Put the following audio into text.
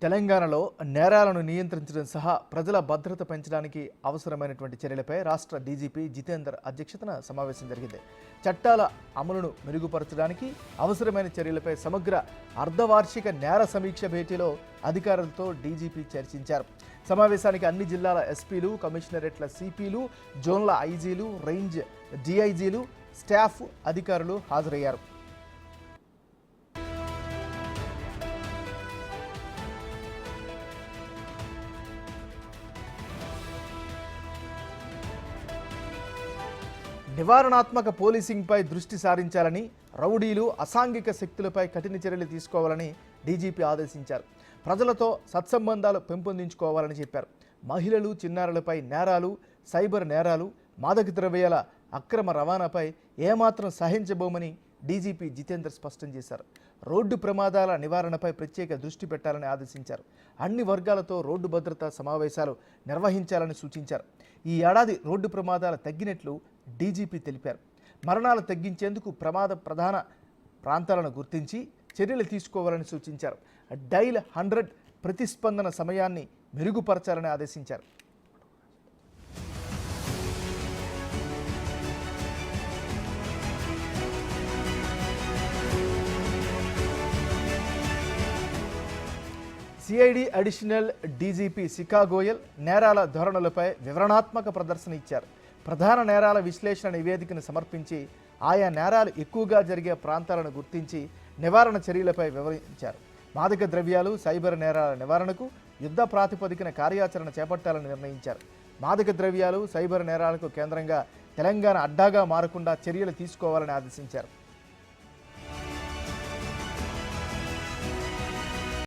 తెలంగాణలో నేరాలను నియంత్రించడం సహా ప్రజల భద్రత పెంచడానికి అవసరమైనటువంటి చర్యలపై రాష్ట్ర డీజీపీ జితేందర్ అధ్యక్షతన సమావేశం జరిగింది. చట్టాల అమలును మెరుగుపరచడానికి అవసరమైన చర్యలపై సమగ్ర అర్ధవార్షిక నేర సమీక్ష భేటీలో అధికారులతో డీజీపీ చర్చించారు. సమావేశానికి అన్ని జిల్లాల ఎస్పీలు, కమిషనరేట్ల సిపిలు, జోన్ల ఐజీలు, రేంజ్ డిఐజీలు, స్టాఫ్ అధికారులు హాజరయ్యారు. నివారణాత్మక పోలీసింగ్పై దృష్టి సారించాలని, రౌడీలు, అసాంఘిక శక్తులపై కఠిన చర్యలు తీసుకోవాలని డీజీపీ ఆదేశించారు. ప్రజలతో సత్సంబంధాలు పెంపొందించుకోవాలని చెప్పారు. మహిళలు, చిన్నారులపై నేరాలు, సైబర్ నేరాలు, మాదక ద్రవ్యాల అక్రమ రవాణాపై ఏమాత్రం సహించబోమని డీజీపీ జితేందర్ స్పష్టం చేశారు. రోడ్డు ప్రమాదాల నివారణపై ప్రత్యేక దృష్టి పెట్టాలని ఆదేశించారు. అన్ని వర్గాలతో రోడ్డు భద్రతా సమావేశాలు నిర్వహించాలని సూచించారు. ఈ ఏడాది రోడ్డు ప్రమాదాలు తగ్గినట్లు డీజీపీ తెలిపారు. మరణాలు తగ్గించేందుకు ప్రధాన ప్రాంతాలను గుర్తించి చర్యలు తీసుకోవాలని సూచించారు. డైల్ 100 ప్రతిస్పందన సమయాన్ని మెరుగుపరచాలని ఆదేశించారు. సిఐడి అడిషనల్ డీజీపీ శిఖా గోయల్ నేరాల ధోరణులపై వివరణాత్మక ప్రదర్శన ఇచ్చారు. ప్రధాన నేరాల విశ్లేషణ నివేదికను సమర్పించి ఆయా నేరాలు ఎక్కువగా జరిగే ప్రాంతాలను గుర్తించి నివారణ చర్యలపై వివరించారు. మాదక ద్రవ్యాలు, సైబర్ నేరాల నివారణకు యుద్ధ ప్రాతిపదికన కార్యాచరణ చేపట్టాలని నిర్ణయించారు. మాదక ద్రవ్యాలు, సైబర్ నేరాలకు కేంద్రంగా తెలంగాణ అడ్డాగా మారకుండా చర్యలు తీసుకోవాలని ఆదేశించారు.